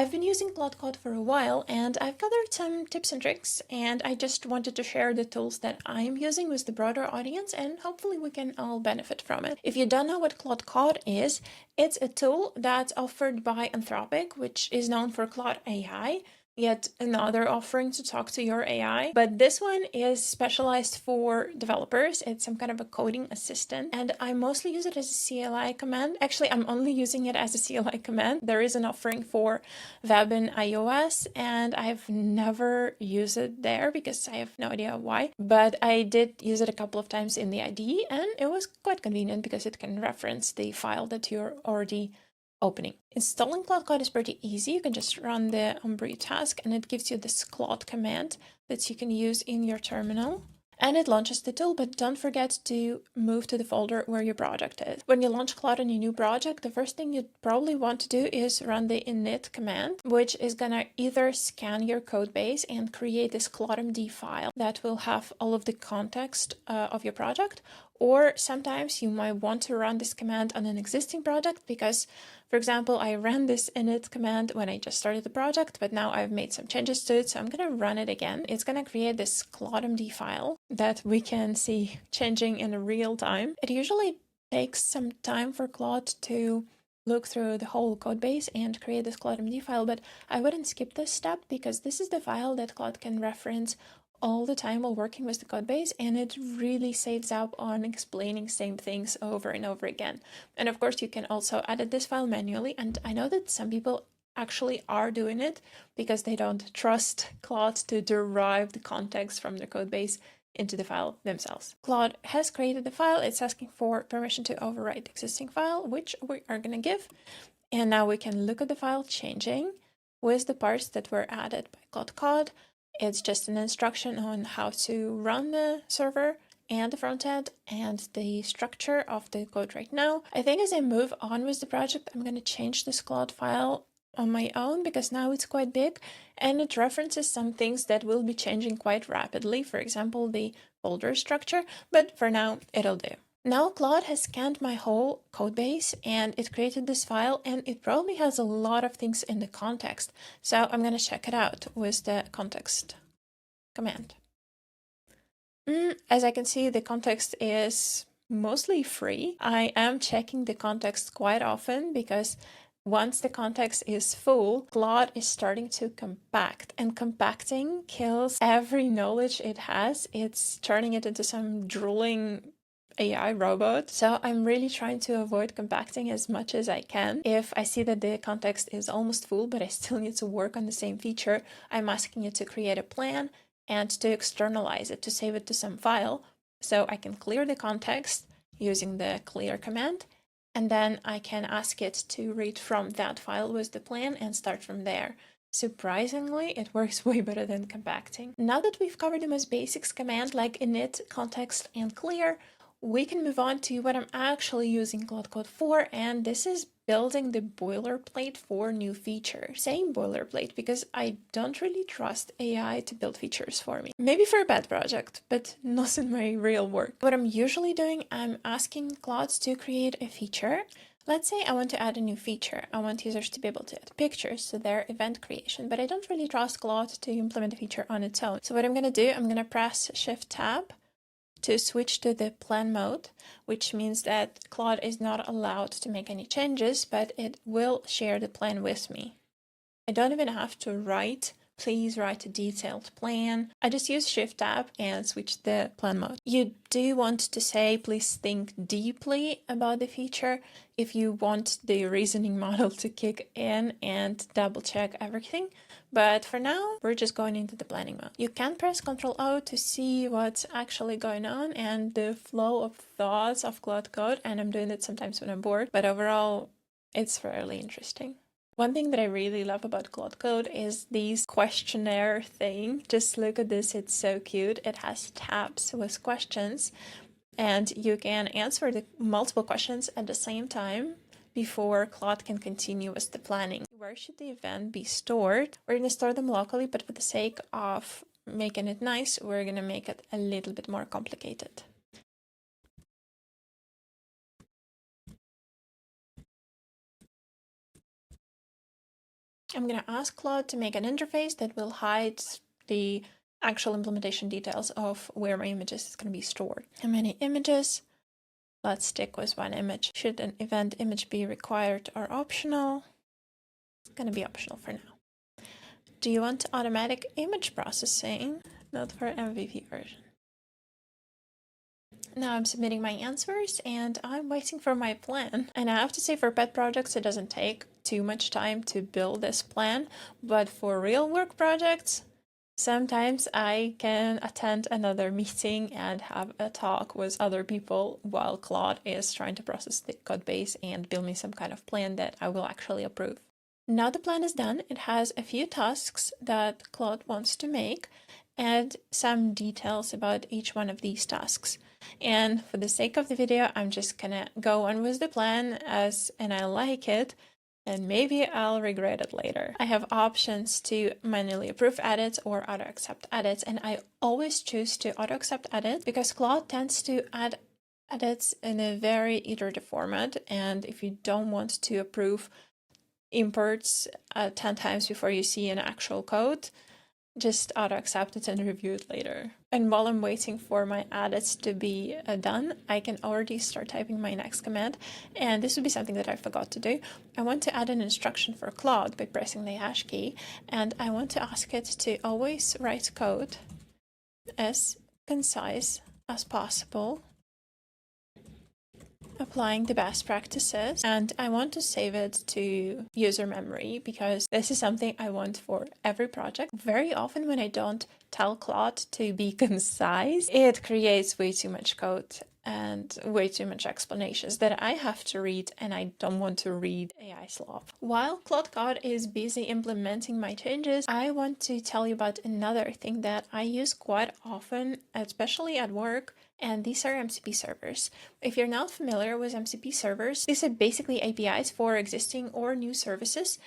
I've been using Claude Code for a while and I've gathered some tips and tricks, and I just wanted to share the tools that I'm using with the broader audience, and hopefully we can all benefit from it. If you don't know what Claude Code is, it's a tool that's offered by Anthropic, which is known for Claude AI, yet another offering to talk to your AI. But this one is specialized for developers. It's some kind of a coding assistant, and I mostly use it as a CLI command. Actually, I'm only using it as a CLI command. There is an offering for web and iOS, and I've never used it there because I have no idea why. But I did use it a couple of times in the IDE, and it was quite convenient because it can reference the file that you're already opening. Installing Claude Code is pretty easy. You can just run the Umbrella task and it gives you this Claude command that you can use in your terminal. And it launches the tool, but don't forget to move to the folder where your project is. When you launch Claude on your new project, the first thing you'd probably want to do is run the init command, which is gonna either scan your code base and create this claude.md file that will have all of the context of your project, or sometimes you might want to run this command on an existing project because, for example, I ran this init command when I just started the project, but now I've made some changes to it, so I'm going to run it again. It's going to create this claude.md file that we can see changing in real time. It usually takes some time for Claude to look through the whole code base and create this claude.md file, but I wouldn't skip this step because this is the file that Claude can reference all the time while working with the code base, and it really saves up on explaining same things over and over again. And of course, you can also edit this file manually, and I know that some people actually are doing it because they don't trust Claude to derive the context from their code base into the file themselves. Claude has created the file. It's asking for permission to overwrite the existing file, which we are going to give. And now we can look at the file changing with the parts that were added by Claude Code. It's just an instruction on how to run the server and the front end and the structure of the code right now. I think as I move on with the project, I'm going to change this Claude file on my own because now it's quite big and it references some things that will be changing quite rapidly. For example, the folder structure, but for now it'll do. Now Claude has scanned my whole code base and it created this file, and it probably has a lot of things in the context. So I'm going to check it out with the context command. As I can see, the context is mostly free. I am checking the context quite often because once the context is full, Claude is starting to compact, and compacting kills every knowledge it has. It's turning it into some drooling AI robot. So I'm really trying to avoid compacting as much as I can. If I see that the context is almost full, but I still need to work on the same feature, I'm asking it to create a plan and to externalize it, to save it to some file. So I can clear the context using the clear command, and then I can ask it to read from that file with the plan and start from there. Surprisingly, it works way better than compacting. Now that we've covered the most basics command like init, context, and clear, we can move on to what I'm actually using Claude Code for, and this is building the boilerplate for new features. Same boilerplate because I don't really trust AI to build features for me. Maybe for a bad project, but not in my real work. What I'm usually doing, I'm asking Claude to create a feature. Let's say I want to add a new feature. I want users to be able to add pictures to their event creation, but I don't really trust Claude to implement a feature on its own. So what I'm going to do, I'm going to press Shift-Tab to switch to the plan mode, which means that Claude is not allowed to make any changes, but it will share the plan with me. I don't even have to write, please write a detailed plan. I just use Shift-Tab and switch the plan mode. You do want to say, please think deeply about the feature if you want the reasoning model to kick in and double check everything. But for now, we're just going into the planning mode. You can press Ctrl-O to see what's actually going on and the flow of thoughts of Claude Code, and I'm doing it sometimes when I'm bored, but overall, it's fairly interesting. One thing that I really love about Claude Code is this questionnaire thing. Just look at this, it's so cute. It has tabs with questions, and you can answer the multiple questions at the same time before Claude can continue with the planning. Where should the event be stored? We're going to store them locally, but for the sake of making it nice, we're going to make it a little bit more complicated. I'm going to ask Claude to make an interface that will hide the actual implementation details of where my images is going to be stored. How many images? Let's stick with one image. Should an event image be required or optional? It's going to be optional for now. Do you want automatic image processing? Not for MVP version. Now I'm submitting my answers and I'm waiting for my plan. And I have to say, for pet projects, it doesn't take too much time to build this plan, but for real work projects, sometimes I can attend another meeting and have a talk with other people while Claude is trying to process the code base and build me some kind of plan that I will actually approve. Now the plan is done. It has a few tasks that Claude wants to make and some details about each one of these tasks. And for the sake of the video, I'm just gonna go on with the plan and I like it, and maybe I'll regret it later. I have options to manually approve edits or auto accept edits, and I always choose to auto accept edits because Claude tends to add edits in a very iterative format, and if you don't want to approve imports 10 times before you see an actual code, just auto accept it and review it later. And while I'm waiting for my edits to be done, I can already start typing my next command. And this would be something that I forgot to do. I want to add an instruction for Claude by pressing the hash key. And I want to ask it to always write code as concise as possible, applying the best practices, and I want to save it to user memory because this is something I want for every project. Very often when I don't tell Claude to be concise, it creates way too much code and way too much explanations that I have to read, and I don't want to read AI slop. While Claude Code is busy implementing my changes, I want to tell you about another thing that I use quite often, especially at work, and these are MCP servers. If you're not familiar with MCP servers, these are basically APIs for existing or new services,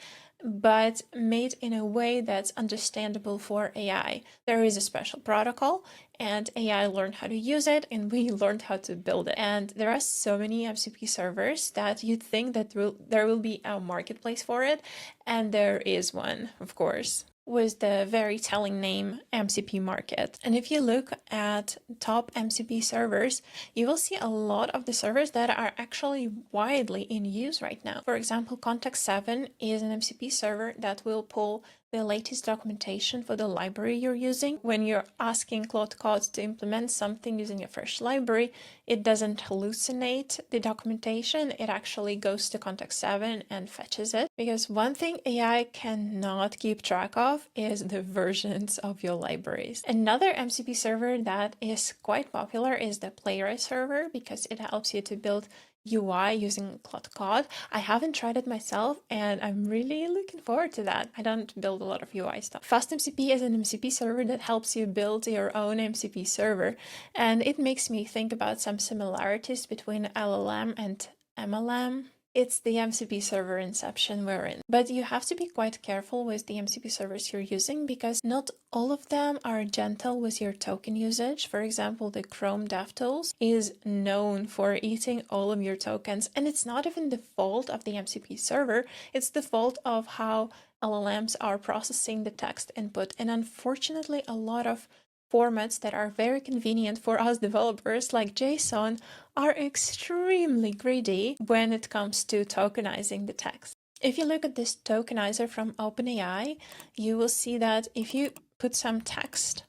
but made in a way that's understandable for AI. There is a special protocol, and AI learned how to use it, and we learned how to build it. And there are so many MCP servers that you'd think that there will be a marketplace for it, and there is one, of course, with the very telling name MCP Market. And if you look at top MCP servers, you will see a lot of the servers that are actually widely in use right now. For example, Context7 is an MCP server that will pull the latest documentation for the library you're using. When you're asking Claude Code to implement something using a fresh library, it doesn't hallucinate the documentation. It actually goes to Context7 and fetches it. Because one thing AI cannot keep track of is the versions of your libraries. Another MCP server that is quite popular is the Playwright server because it helps you to build UI using Claude Code. I haven't tried it myself and I'm really looking forward to that. I don't build a lot of UI stuff. FastMCP is an MCP server that helps you build your own MCP server, and it makes me think about some similarities between LLM and MLM. It's the MCP server inception we're in. But you have to be quite careful with the MCP servers you're using because not all of them are gentle with your token usage. For example, the Chrome DevTools is known for eating all of your tokens, and it's not even the fault of the MCP server, it's the fault of how LLMs are processing the text input. And unfortunately, a lot of formats that are very convenient for us developers, like JSON, are extremely greedy when it comes to tokenizing the text. If you look at this tokenizer from OpenAI, you will see that if you put some text,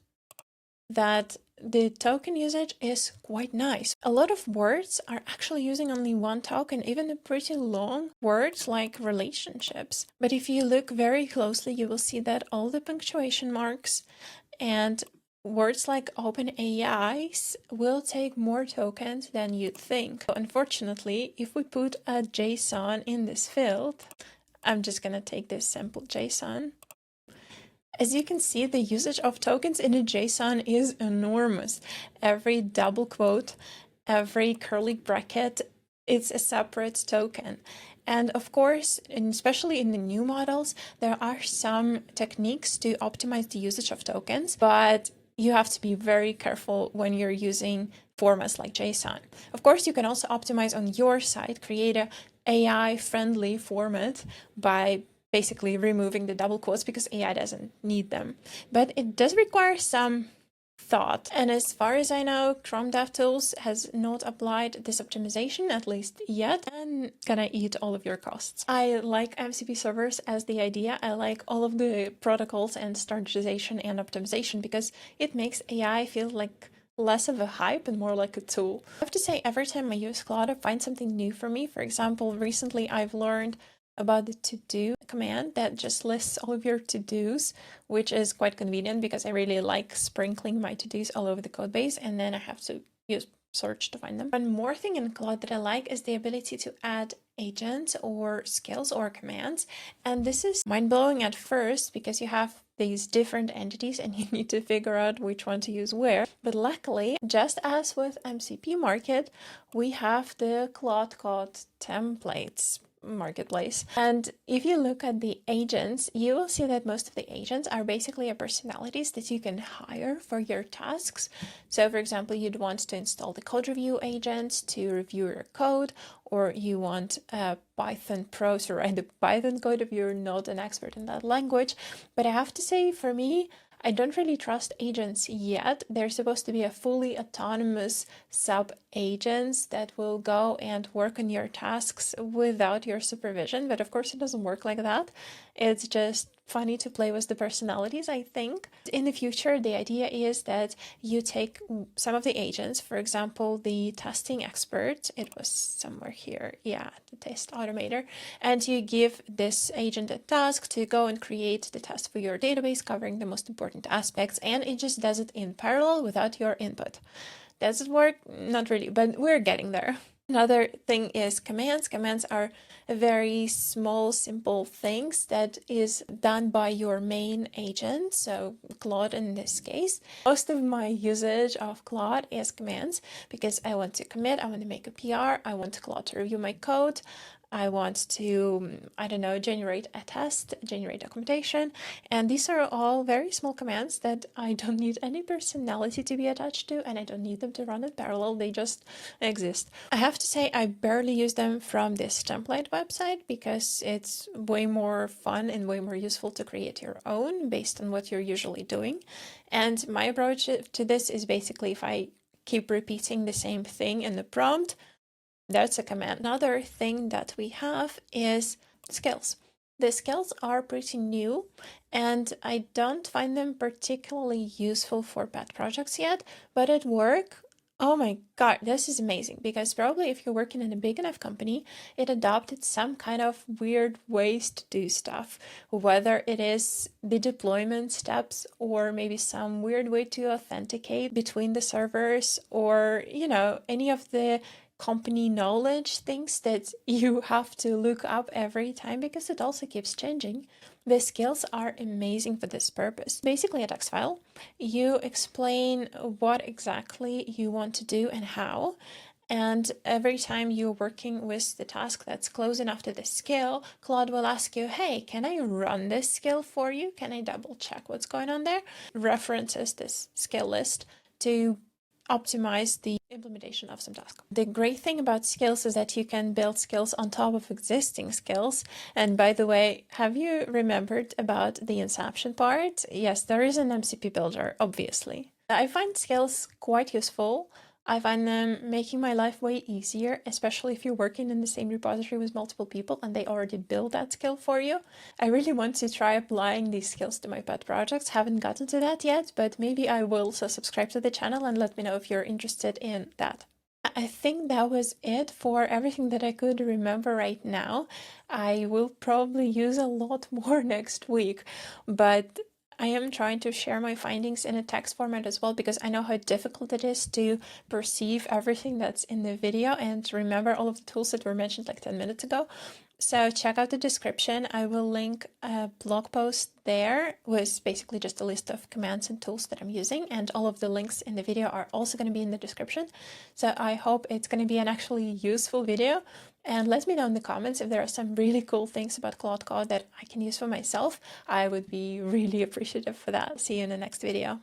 that the token usage is quite nice. A lot of words are actually using only one token, even the pretty long words like relationships. But if you look very closely, you will see that all the punctuation marks and words like OpenAIs will take more tokens than you'd think. Unfortunately, if we put a JSON in this field, I'm just gonna take this simple JSON. As you can see, the usage of tokens in a JSON is enormous. Every double quote, every curly bracket, it's a separate token. And of course, especially in the new models, there are some techniques to optimize the usage of tokens, but you have to be very careful when you're using formats like JSON. Of course, you can also optimize on your site, create a AI-friendly format by basically removing the double quotes because AI doesn't need them. But it does require some thought. And as far as I know, Chrome DevTools has not applied this optimization, at least yet, and gonna eat all of your costs. I like MCP servers as the idea. I like all of the protocols and standardization and optimization because it makes AI feel like less of a hype and more like a tool. I have to say, every time I use Claude, I find something new for me. For example, recently I've learned about the to-do command that just lists all of your to-dos, which is quite convenient because I really like sprinkling my to-dos all over the code base, and then I have to use search to find them. One more thing in Claude that I like is the ability to add agents or skills or commands, and this is mind-blowing at first because you have these different entities and you need to figure out which one to use where. But luckily, just as with MCP Market, we have the Claude Code templates marketplace. And if you look at the agents, you will see that most of the agents are basically personalities that you can hire for your tasks. So for example, you'd want to install the code review agent to review your code, or you want a Python pro to write the Python code if you're not an expert in that language. But I have to say, for me, I don't really trust agents yet. They're supposed to be a fully autonomous sub-agents that will go and work on your tasks without your supervision. But of course, it doesn't work like that. It's just funny to play with the personalities, I think. In the future, the idea is that you take some of the agents, for example, the testing expert, it was somewhere here, yeah, the test automator, and you give this agent a task to go and create the test for your database covering the most important aspects, and it just does it in parallel without your input. Does it work? Not really, but we're getting there. Another thing is commands. Commands are very small, simple things that is done by your main agent, so Claude in this case. Most of my usage of Claude is commands because I want to commit, I want to make a PR, I want Claude to review my code, I want to, I don't know, generate a test, generate documentation, and these are all very small commands that I don't need any personality to be attached to, and I don't need them to run in parallel, they just exist. I have to say I barely use them from this template website because it's way more fun and way more useful to create your own based on what you're usually doing. And my approach to this is basically if I keep repeating the same thing in the prompt, that's a command. Another thing that we have is skills. The skills are pretty new and I don't find them particularly useful for pet projects yet, but at work, oh my God, this is amazing because probably if you're working in a big enough company, it adopted some kind of weird ways to do stuff, whether it is the deployment steps or maybe some weird way to authenticate between the servers or, you know, any of the company knowledge things that you have to look up every time because it also keeps changing. The skills are amazing for this purpose. Basically a text file, you explain what exactly you want to do and how. And every time you're working with the task that's close enough to the skill, Claude will ask you, hey, can I run this skill for you? Can I double check what's going on there? References this skill list to optimize the implementation of some task. The great thing about skills is that you can build skills on top of existing skills. And by the way, have you remembered about the inception part? Yes, there is an MCP builder, obviously. I find skills quite useful. I find them making my life way easier, especially if you're working in the same repository with multiple people and they already build that skill for you. I really want to try applying these skills to my pet projects. Haven't gotten to that yet, but maybe I will. So subscribe to the channel and let me know if you're interested in that. I think that was it for everything that I could remember right now. I will probably use a lot more next week, but I am trying to share my findings in a text format as well because I know how difficult it is to perceive everything that's in the video and remember all of the tools that were mentioned like 10 minutes ago. So check out the description. I will link a blog post there with basically just a list of commands and tools that I'm using, and all of the links in the video are also going to be in the description. So I hope it's going to be an actually useful video, and let me know in the comments if there are some really cool things about Claude Code that I can use for myself. I would be really appreciative for that. See you in the next video.